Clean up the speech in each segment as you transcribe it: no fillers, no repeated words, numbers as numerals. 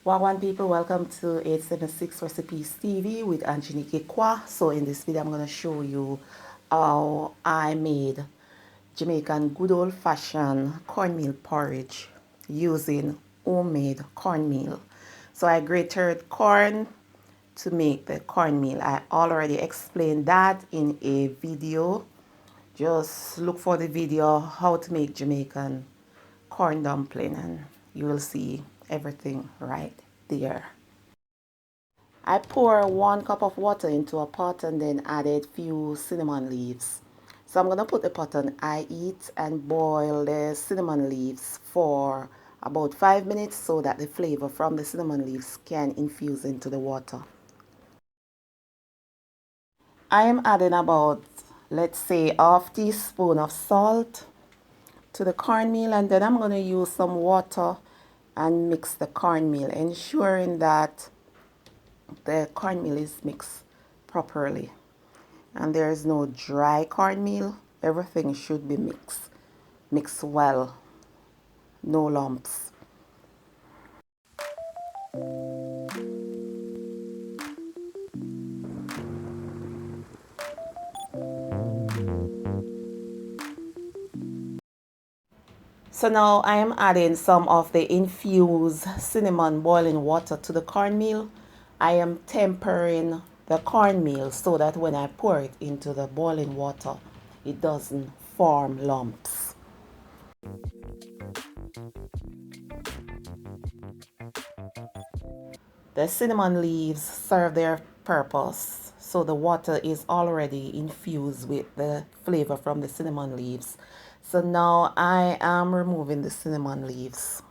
Wagwan people, welcome to 876 Recipes TV with Angelique Kwa. So in this video, I'm going to show you how I made Jamaican good old-fashioned cornmeal porridge using homemade cornmeal. So I grated corn to make the cornmeal. I already explained that in a video. Just look for the video how to make Jamaican corn dumpling and you will see everything right there. I pour 1 cup of water into a pot and then added few cinnamon leaves. So I'm going to put the pot on high heat and boil the cinnamon leaves for about 5 minutes so that the flavor from the cinnamon leaves can infuse into the water. I am adding about, let's say, half teaspoon of salt to the cornmeal, and then I'm going to use some water and mix the cornmeal, ensuring that the cornmeal is mixed properly and there is no dry cornmeal. Everything should be mixed well, no lumps. So now I am adding some of the infused cinnamon boiling water to the cornmeal. I am tempering the cornmeal so that when I pour it into the boiling water, it doesn't form lumps. The cinnamon leaves serve their purpose, so the water is already infused with the flavor from the cinnamon leaves. So now I am removing the cinnamon leaves.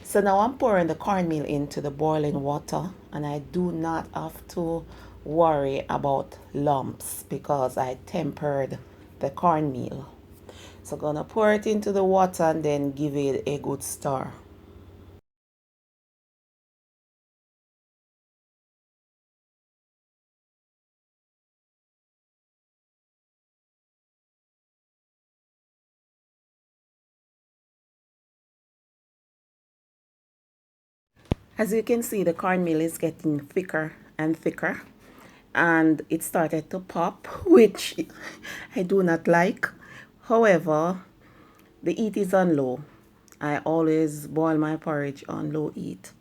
So now I'm pouring the cornmeal into the boiling water, and I do not have to worry about lumps because I tempered the cornmeal. So I'm gonna pour it into the water and then give it a good stir. As you can see, the cornmeal is getting thicker and thicker, and it started to pop, which I do not like. However, the heat is on low. I always boil my porridge on low heat.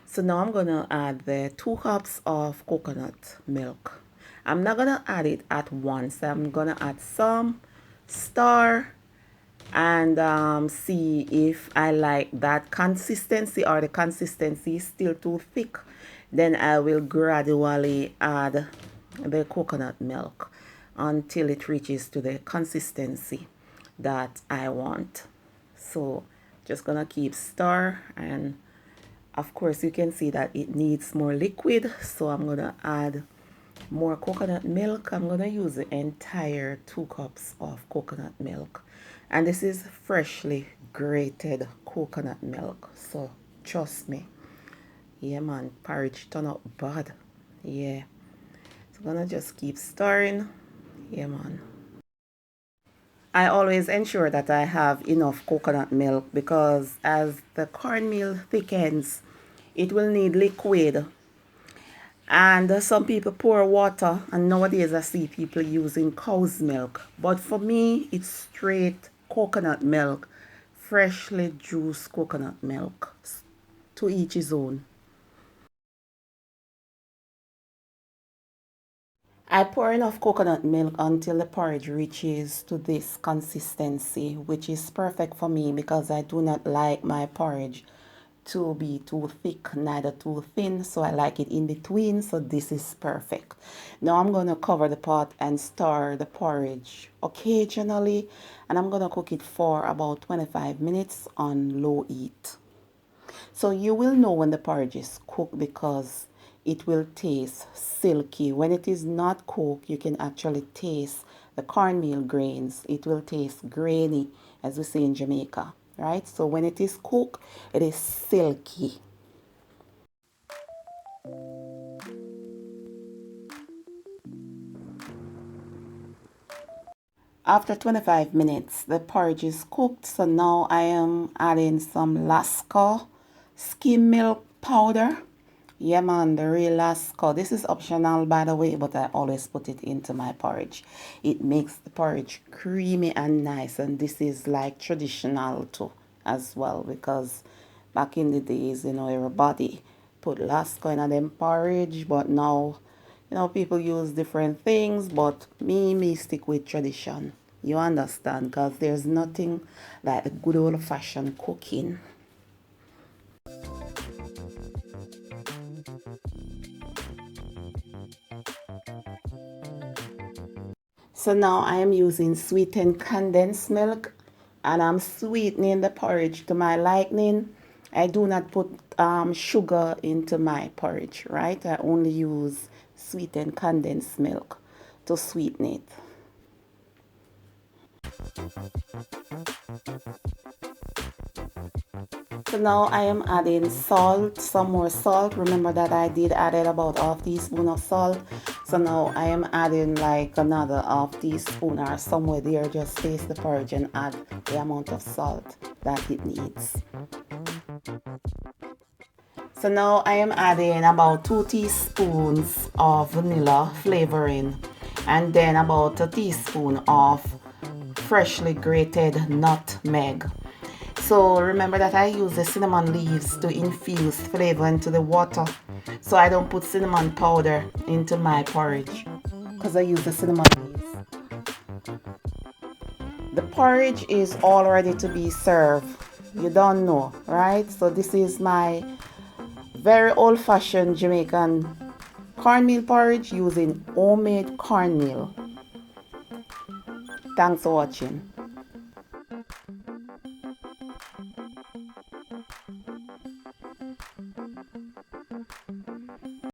So now I'm gonna add the 2 cups of coconut milk. I'm not gonna add it at once. I'm gonna add some, stir, and see if I like that consistency or the consistency is still too thick. Then I will gradually add the coconut milk until it reaches to the consistency that I want. So just gonna keep stir, and of course you can see that it needs more liquid, so I'm gonna add more coconut milk. I'm gonna use the entire 2 cups of coconut milk, and this is freshly grated coconut milk, so trust me. Yeah man, porridge turn out bad. Yeah, so I'm gonna just keep stirring. Yeah man, I always ensure that I have enough coconut milk because as the cornmeal thickens, it will need liquid. And some people pour water, and nowadays I see people using cow's milk. But for me, it's straight coconut milk, freshly juiced coconut milk. To each his own. I pour enough coconut milk until the porridge reaches to this consistency, which is perfect for me because I do not like my porridge to be too thick, neither too thin, so I like it in between, so this is perfect. Now I'm going to cover the pot and stir the porridge occasionally, and I'm going to cook it for about 25 minutes on low heat. So you will know when the porridge is cooked because it will taste silky. When it is not cooked, you can actually taste the cornmeal grains. It will taste grainy, as we say in Jamaica, right? So when it is cooked, it is silky. After 25 minutes, the porridge is cooked. So now I am adding some Lasco skim milk powder. Yeah, man, the real Lasco. This is optional, by the way, but I always put it into my porridge. It makes the porridge creamy and nice, and this is like traditional too as well, because back in the days, everybody put Lasco in them porridge, but now, people use different things, but me stick with tradition. You understand? Because there's nothing like the good old-fashioned cooking. So now I am using sweetened condensed milk, and I'm sweetening the porridge to my liking. I do not put sugar into my porridge, right? I only use sweetened condensed milk to sweeten it. So now I am adding salt, some more salt. Remember that I did added about half teaspoon of salt. So now I am adding like another half teaspoon or somewhere there. Just taste the porridge and add the amount of salt that it needs. So now I am adding about 2 teaspoons of vanilla flavoring, and then about a teaspoon of freshly grated nutmeg. So remember that I use the cinnamon leaves to infuse flavor into the water. So I don't put cinnamon powder into my porridge because I use the cinnamon leaves. The porridge is all ready to be served. You don't know, right? So this is my very old-fashioned Jamaican cornmeal porridge using homemade cornmeal. Thanks for watching.